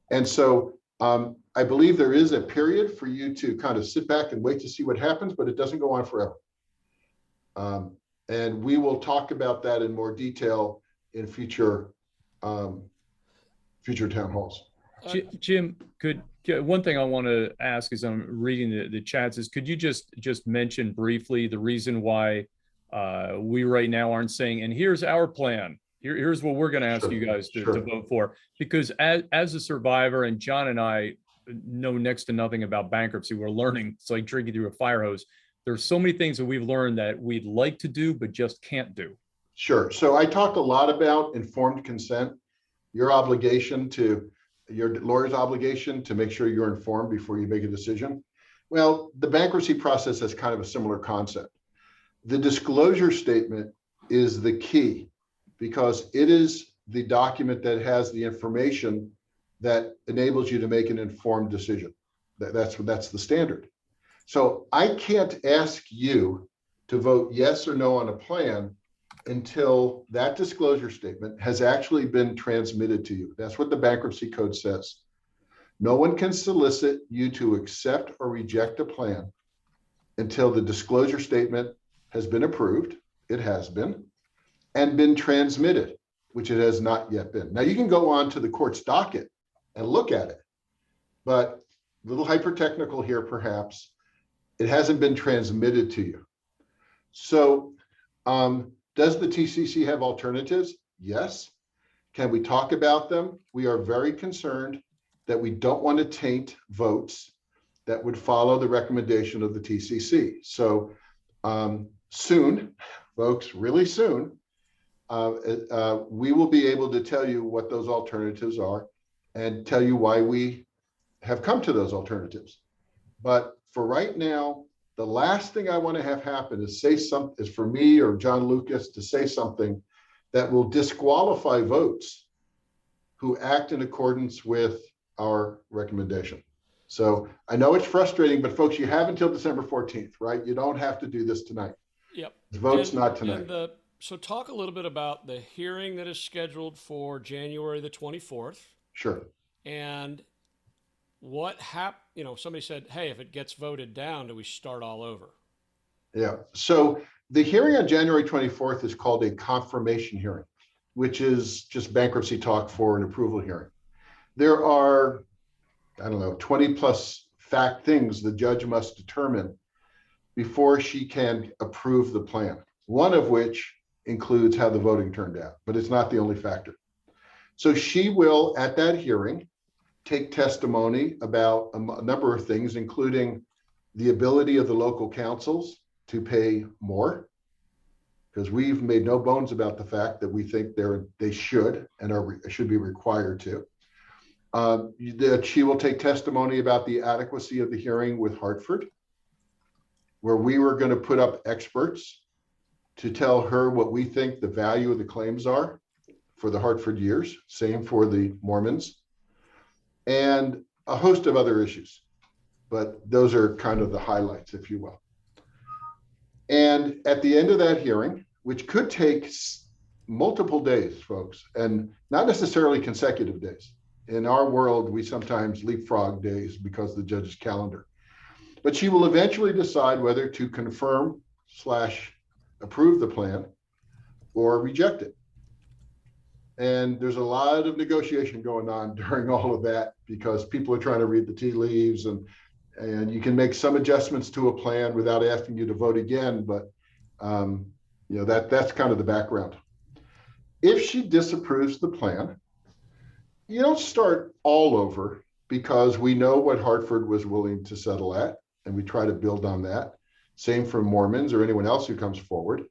And so I believe there is a period for you to kind of sit back and wait to see what happens, but it doesn't go on forever. And we will talk about that in more detail in future town halls. Jim, one thing I want to ask as I'm reading the chats is, could you just mention briefly the reason why we right now aren't saying, and here's our plan, here's what we're going to ask you guys to vote for? Because as a survivor, and John and I know next to nothing about bankruptcy, we're learning. It's like drinking through a fire hose. There's so many things that we've learned that we'd like to do, but just can't do. Sure. So I talked a lot about informed consent, your lawyer's obligation to make sure you're informed before you make a decision. Well, the bankruptcy process has kind of a similar concept. The disclosure statement is the key because it is the document that has the information that enables you to make an informed decision. That's the standard. So I can't ask you to vote yes or no on a plan until that disclosure statement has actually been transmitted to you. That's what the bankruptcy code says. No one can solicit you to accept or reject a plan until the disclosure statement has been approved, it has been, and been transmitted, which it has not yet been. Now you can go on to the court's docket and look at it, but a little hyper-technical here perhaps, it hasn't been transmitted to you. So does the TCC have alternatives? Yes. Can we talk about them? We are very concerned that we don't want to taint votes that would follow the recommendation of the TCC. So soon, folks, really soon, we will be able to tell you what those alternatives are and tell you why we have come to those alternatives. But for right now, the last thing I want to have happen is for me or John Lucas to say something that will disqualify votes who act in accordance with our recommendation. So I know it's frustrating, but folks, you have until December 14th, right? You don't have to do this tonight. Yep. The vote's not tonight. So talk a little bit about the hearing that is scheduled for January the 24th. Sure. And what somebody said, hey, if it gets voted down, do we start all over? Yeah. So the hearing on January 24th is called a confirmation hearing, which is just bankruptcy talk for an approval hearing. There are, 20 plus fact things the judge must determine before she can approve the plan. One of which includes how the voting turned out, but it's not the only factor. So she will, at that hearing, take testimony about a number of things, including the ability of the local councils to pay more, because we've made no bones about the fact that we think they should and should be required to. That she will take testimony about the adequacy of the hearing with Hartford. where we were going to put up experts to tell her what we think the value of the claims are for the Hartford years, same for the Mormons, and a host of other issues. But those are kind of the highlights, if you will. And at the end of that hearing, which could take multiple days, folks, and not necessarily consecutive days. In our world, we sometimes leapfrog days because of the judge's calendar. But she will eventually decide whether to confirm / approve the plan or reject it. And there's a lot of negotiation going on during all of that because people are trying to read the tea leaves, and you can make some adjustments to a plan without asking you to vote again. But that's kind of the background. If she disapproves the plan, you don't start all over, because we know what Hartford was willing to settle at, and we try to build on that. Same for Mormons or anyone else who comes forward.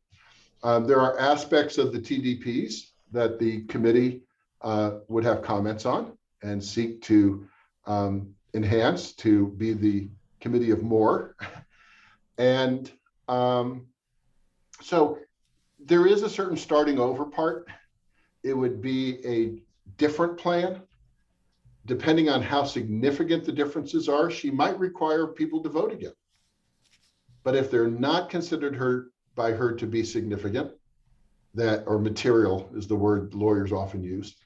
There are aspects of the TDPs that the committee would have comments on and seek to enhance to be the committee of more. And so there is a certain starting over part. It would be a different plan. Depending on how significant the differences are, she might require people to vote again. But if they're not considered by her to be significant, or material is the word lawyers often use,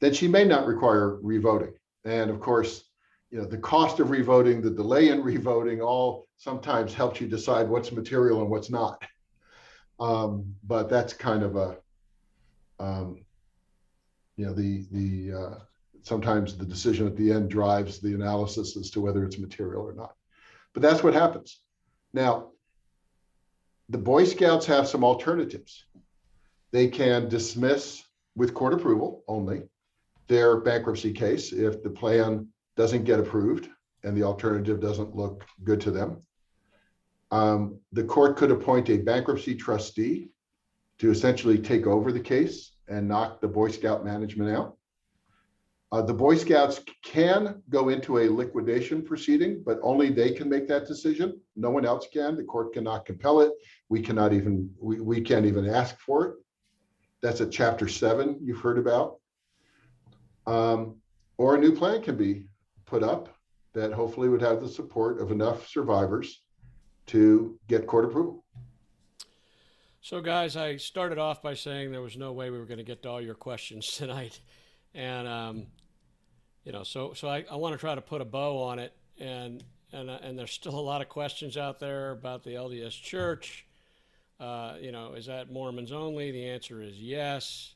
then she may not require revoting. And of course, the cost of revoting, the delay in revoting, all sometimes helps you decide what's material and what's not. But that's kind of sometimes the decision at the end drives the analysis as to whether it's material or not. But that's what happens. Now, the Boy Scouts have some alternatives. They can dismiss with court approval only their bankruptcy case if the plan doesn't get approved and the alternative doesn't look good to them. The court could appoint a bankruptcy trustee to essentially take over the case and knock the Boy Scout management out. The Boy Scouts can go into a liquidation proceeding, but only they can make that decision. No one else can. The court cannot compel it. We can't even ask for it. That's a Chapter 7 you've heard about. Or a new plan can be put up that hopefully would have the support of enough survivors to get court approval. So guys, I started off by saying there was no way we were going to get to all your questions tonight. And, so I want to try to put a bow on it. And there's still a lot of questions out there about the LDS Church. Is that Mormons only? The answer is yes.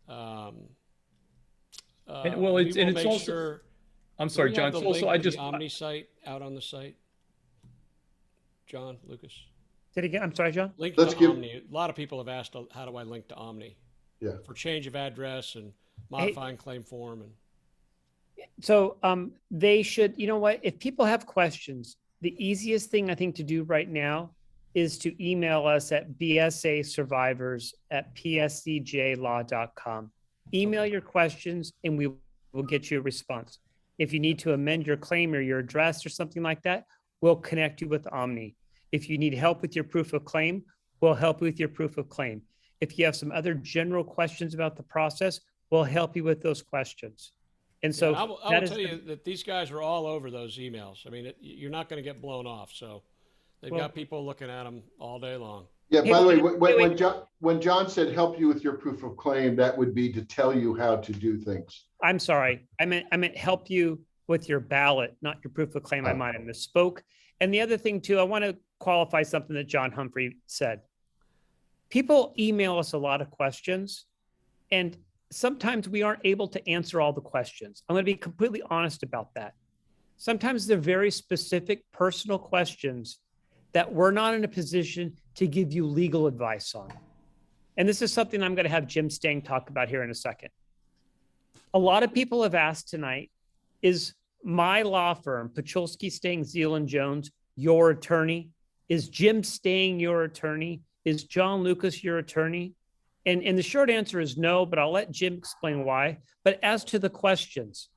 It's also, sure, I'm sorry, John. The also, I just Omni site out on the site. John, Lucas. Say it again. I'm sorry, John. Link to Omni. A lot of people have asked, how do I link to Omni? Yeah. For change of address and modifying claim form. And so they should, if people have questions, the easiest thing I think to do right now is to email us at bsasurvivors@pscjlaw.com. Email your questions and we will get you a response. If you need to amend your claim or your address or something like that, we'll connect you with Omni. If you need help with your proof of claim, we'll help you with your proof of claim. If you have some other general questions about the process, we'll help you with those questions. And so I will tell you that these guys are all over those emails. I mean, you're not going to get blown off. So they've got people looking at them all day long. Yeah, by the way, when John said help you with your proof of claim, that would be to tell you how to do things. I'm sorry. I meant help you with your ballot, not your proof of claim. I might have misspoke. And the other thing too, I want to qualify something that John Humphrey said. People email us a lot of questions, and sometimes we aren't able to answer all the questions. I'm going to be completely honest about that. Sometimes they're very specific personal questions that we're not in a position to give you legal advice on. And this is something I'm going to have Jim Stang talk about here in a second. A lot of people have asked tonight, is my law firm, Pachulski, Stang, Zeal and Jones, your attorney? Is Jim Stang your attorney? Is John Lucas your attorney? And the short answer is no, but I'll let Jim explain why. But as to the questions,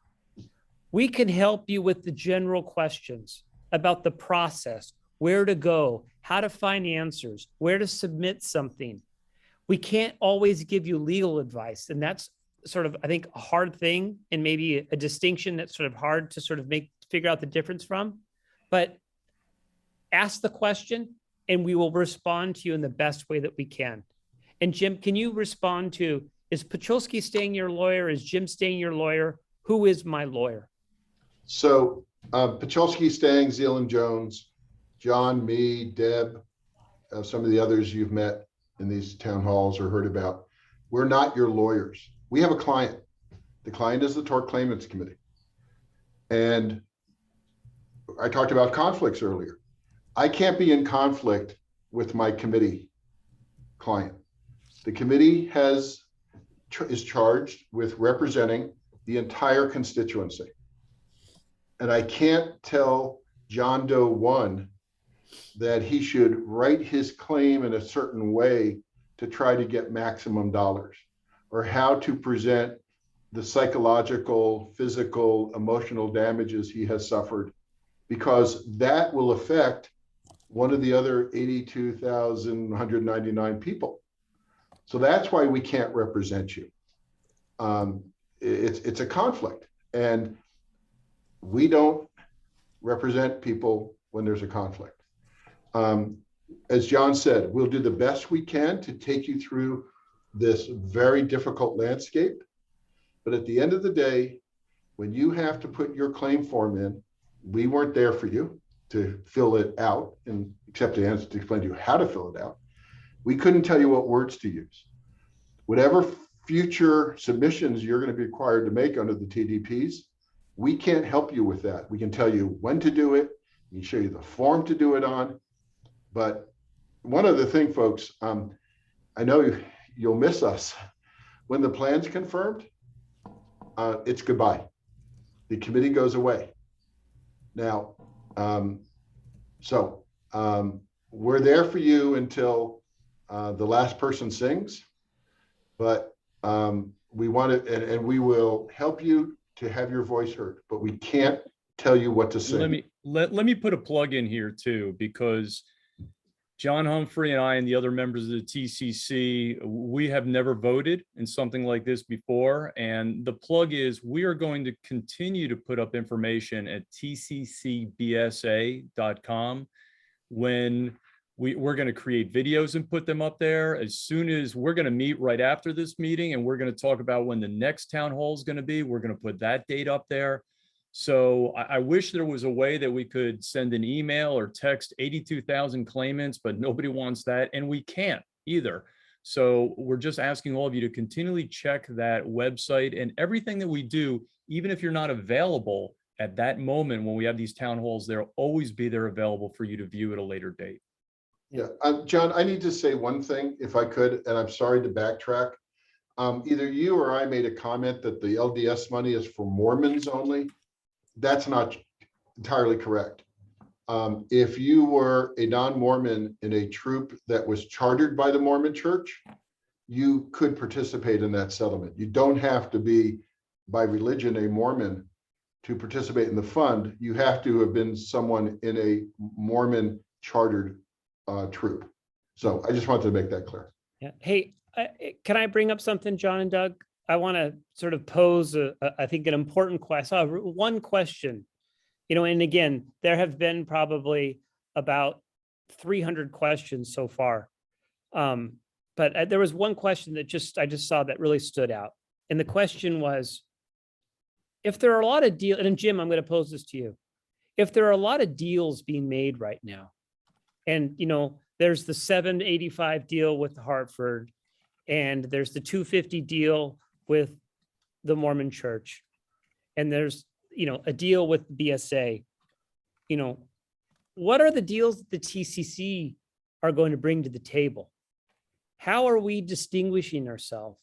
we can help you with the general questions about the process. where to go, how to find answers, where to submit something. We can't always give you legal advice. And that's sort of, I think, a hard thing, and maybe a distinction that's sort of hard to sort of figure out the difference from. But ask the question and we will respond to you in the best way that we can. And Jim, can you respond to, is Pachulski staying your lawyer? Is Jim staying your lawyer? Who is my lawyer? So Pachulski, Stang, Zealand Jones, John, me, Deb, some of the others you've met in these town halls or heard about, we're not your lawyers. We have a client. The client is the Tort Claimants Committee. And I talked about conflicts earlier. I can't be in conflict with my committee client. The committee is charged with representing the entire constituency. And I can't tell John Doe 1 that he should write his claim in a certain way to try to get maximum dollars, or how to present the psychological, physical, emotional damages he has suffered, because that will affect one of the other 82,199 people. So that's why we can't represent you. It's a conflict, and we don't represent people when there's a conflict. As John said, we'll do the best we can to take you through this very difficult landscape. But at the end of the day, when you have to put your claim form in, we weren't there for you to fill it out and except to explain to you how to fill it out. We couldn't tell you what words to use. Whatever future submissions you're going to be required to make under the TDPs, we can't help you with that. We can tell you when to do it. We can show you the form to do it on. But one other thing, folks, I know you'll miss us. When the plan's confirmed, it's goodbye. The committee goes away. Now, we're there for you until the last person sings, but we want to, and we will help you to have your voice heard, but we can't tell you what to say. Let me put a plug in here too, because John Humphrey and I and the other members of the TCC, we have never voted in something like this before. And the plug is we are going to continue to put up information at tccbsa.com when we're going to create videos and put them up there. As soon as we're going to meet right after this meeting, and we're going to talk about when the next town hall is going to be, we're going to put that date up there. So I wish there was a way that we could send an email or text 82,000 claimants, but nobody wants that, and we can't either. So we're just asking all of you to continually check that website, and everything that we do, even if you're not available at that moment when we have these town halls, they'll always be there available for you to view at a later date. Yeah, John, I need to say one thing if I could, and I'm sorry to backtrack. Either you or I made a comment that the LDS money is for Mormons only. That's not entirely correct. If you were a non-Mormon in a troop that was chartered by the Mormon Church, you could participate in that settlement. You don't have to be by religion a Mormon to participate in the fund. You have to have been someone in a Mormon chartered troop. So I just wanted to make that clear. Yeah. Hey, can I bring up something, John and Doug? I want to sort of pose, I think, an important question. I saw one question, and again, there have been probably about 300 questions so far. But there was one question that I just saw that really stood out. And the question was, if there are a lot of deals, and Jim, I'm going to pose this to you. If there are a lot of deals being made right now, and, there's the 785 deal with Hartford, and there's the 250 deal with the Mormon Church, and there's, a deal with BSA, what are the deals that the TCC are going to bring to the table? How are we distinguishing ourselves?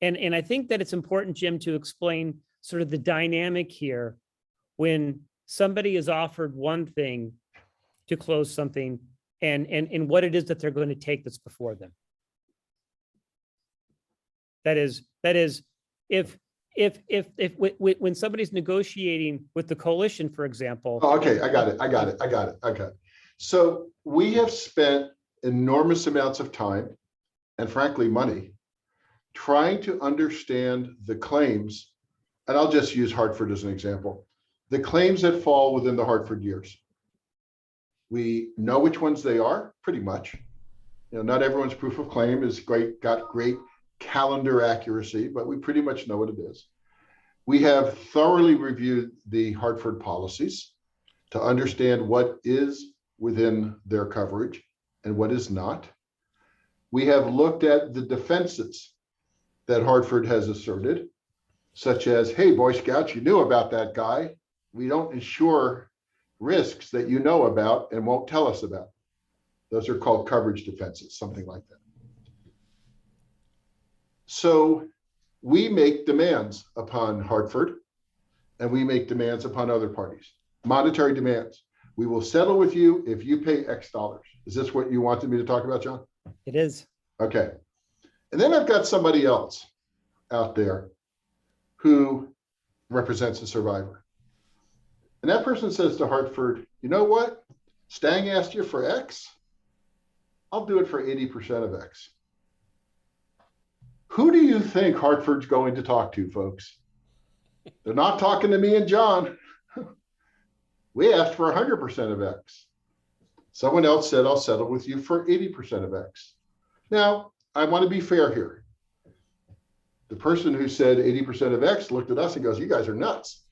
And I think that it's important, Jim, to explain sort of the dynamic here when somebody is offered one thing to close something and what it is that they're going to take that's before them. That is, if when somebody's negotiating with the coalition, for example. Oh, okay, I got it. Okay. So we have spent enormous amounts of time and frankly money trying to understand the claims, and I'll just use Hartford as an example, the claims that fall within the Hartford years. We know which ones they are, pretty much. You know, not everyone's proof of claim is got great calendar accuracy, but we pretty much know what it is. We have thoroughly reviewed the Hartford policies to understand what is within their coverage and what is not. We have looked at the defenses that Hartford has asserted, such as, hey, Boy Scouts, you knew about that guy. We don't insure risks that you know about and won't tell us about. Those are called coverage defenses, something like that. So we make demands upon Hartford and we make demands upon other parties, monetary demands. We will settle with you if you pay X dollars. Is this what you wanted me to talk about, John? It is. Okay. And then I've got somebody else out there who represents a survivor. And that person says to Hartford, you know what? Stang asked you for X. I'll do it for 80% of X. Who do you think Hartford's going to talk to, folks? They're not talking to me and John. We asked for 100% of X. Someone else said, I'll settle with you for 80% of X. Now, I want to be fair here. The person who said 80% of X looked at us and goes, you guys are nuts.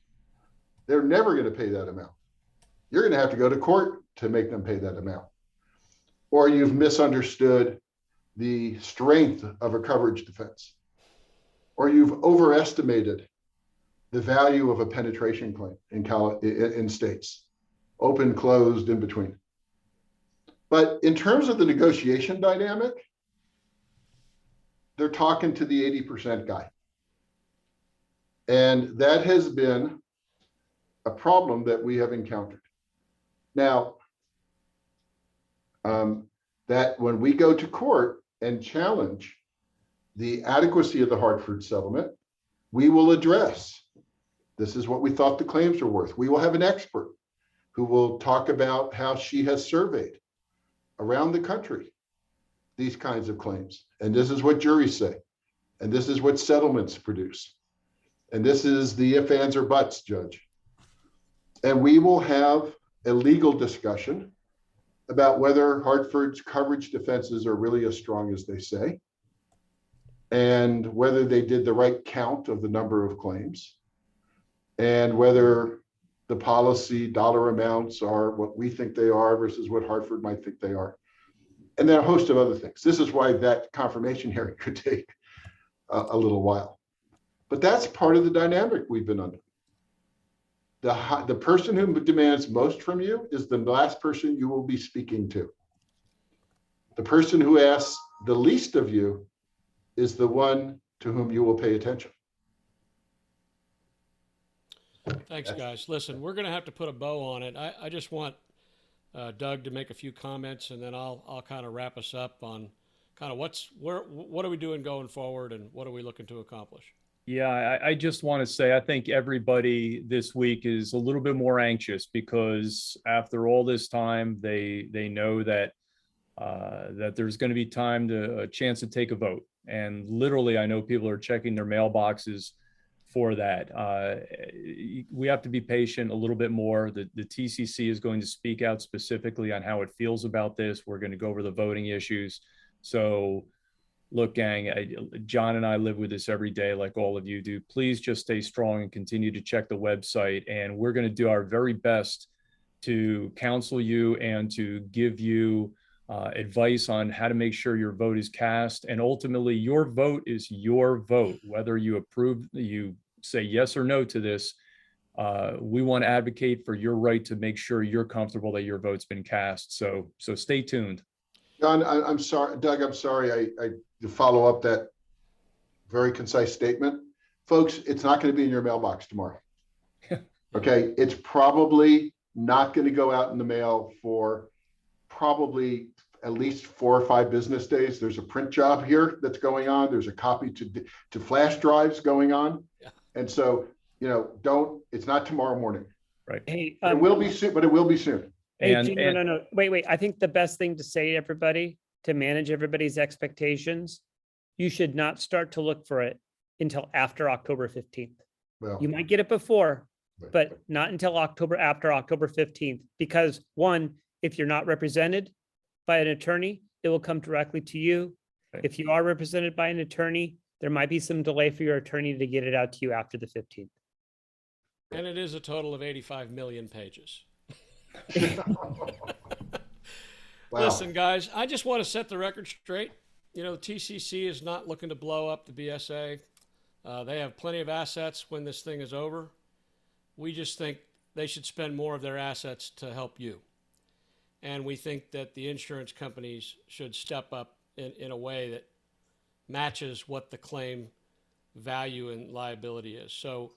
They're never going to pay that amount. You're going to have to go to court to make them pay that amount. Or you've misunderstood the strength of a coverage defense. Or you've overestimated the value of a penetration claim in states, open, closed, in between. But in terms of the negotiation dynamic, they're talking to the 80% guy. And that has been a problem that we have encountered. Now, that when we go to court and challenge the adequacy of the Hartford settlement, we will address, this is what we thought the claims are worth. We will have an expert who will talk about how she has surveyed around the country these kinds of claims. And this is what juries say. And this is what settlements produce. And this is the if, ands, or buts, Judge. And we will have a legal discussion about whether Hartford's coverage defenses are really as strong as they say, and whether they did the right count of the number of claims, and whether the policy dollar amounts are what we think they are versus what Hartford might think they are. And then a host of other things. This is why that confirmation hearing could take a little while. But that's part of the dynamic we've been under. The person who demands most from you is the last person you will be speaking to. The person who asks the least of you is the one to whom you will pay attention. Thanks, guys. Listen, we're going to have to put a bow on it. I just want Doug to make a few comments, and then I'll kind of wrap us up on kind of what are we doing going forward, and what are we looking to accomplish? Yeah, I just want to say, I think everybody this week is a little bit more anxious because after all this time, they know that that there's going to be a chance to take a vote. And literally, I know people are checking their mailboxes for that. We have to be patient a little bit more. The TCC is going to speak out specifically on how it feels about this. We're going to go over the voting issues. So look, gang, John and I live with this every day like all of you do. Please just stay strong and continue to check the website. And we're going to do our very best to counsel you and to give you advice on how to make sure your vote is cast. And ultimately, your vote is your vote. Whether you approve, you say yes or no to this, we want to advocate for your right to make sure you're comfortable that your vote's been cast. So stay tuned. John, I'm sorry, Doug, I'm sorry. I to follow up that very concise statement. Folks, it's not going to be in your mailbox tomorrow. Okay, it's probably not going to go out in the mail for probably at least 4 or 5 business days. There's a print job here that's going on. There's a copy to flash drives going on. Yeah. And so, it's not tomorrow morning. Right. Hey, it will be soon, but it will be soon. Hey, And, Gene, no. Wait. I think the best thing to say to everybody, to manage everybody's expectations, you should not start to look for it until after October 15th. Well, You might get it before, but- but not until after October 15th. Because one, if you're not represented by an attorney, it will come directly to you. Okay. If you are represented by an attorney, there might be some delay for your attorney to get it out to you after the 15th. And it is a total of 85 million pages. Wow. Listen, guys, I just want to set the record straight. You know, the TCC is not looking to blow up the BSA. They have plenty of assets when this thing is over. We just think they should spend more of their assets to help you. And we think that the insurance companies should step up in a way that matches what the claim value and liability is. So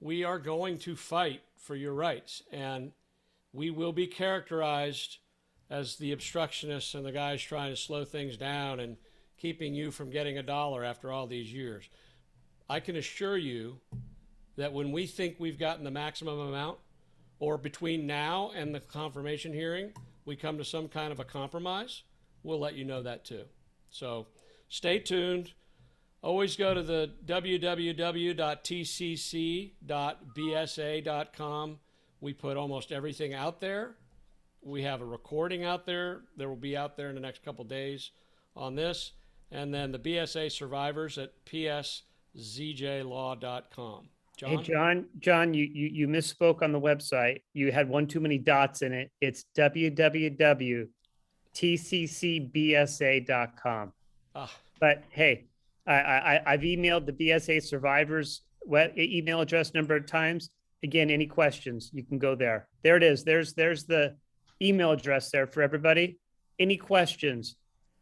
we are going to fight for your rights, and we will be characterized as the obstructionists and the guys trying to slow things down and keeping you from getting a dollar after all these years. I can assure you that when we think we've gotten the maximum amount, or between now and the confirmation hearing, we come to some kind of a compromise, we'll let you know that too. So stay tuned. Always go to the www.tcc.bsa.com. We put almost everything out there. We have a recording out there. There will be out there in the next couple days on this. And then the BSA survivors at pszjlaw.com. Hey, John, you misspoke on the website. You had one too many dots in it. It's www.tccbsa.com. But hey, I've emailed the BSA survivors email address number of times. Again, any questions, you can go there. There it is. There's the email address there for everybody. Any questions,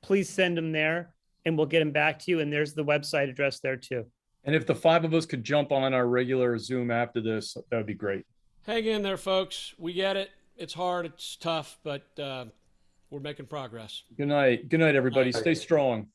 please send them there and we'll get them back to you. And there's the website address there too. and if the 5 of us could jump on our regular Zoom after this, that would be great. Hang in there, folks. We get it. It's hard. It's tough, but we're making progress. Good night. Good night, everybody. Stay strong.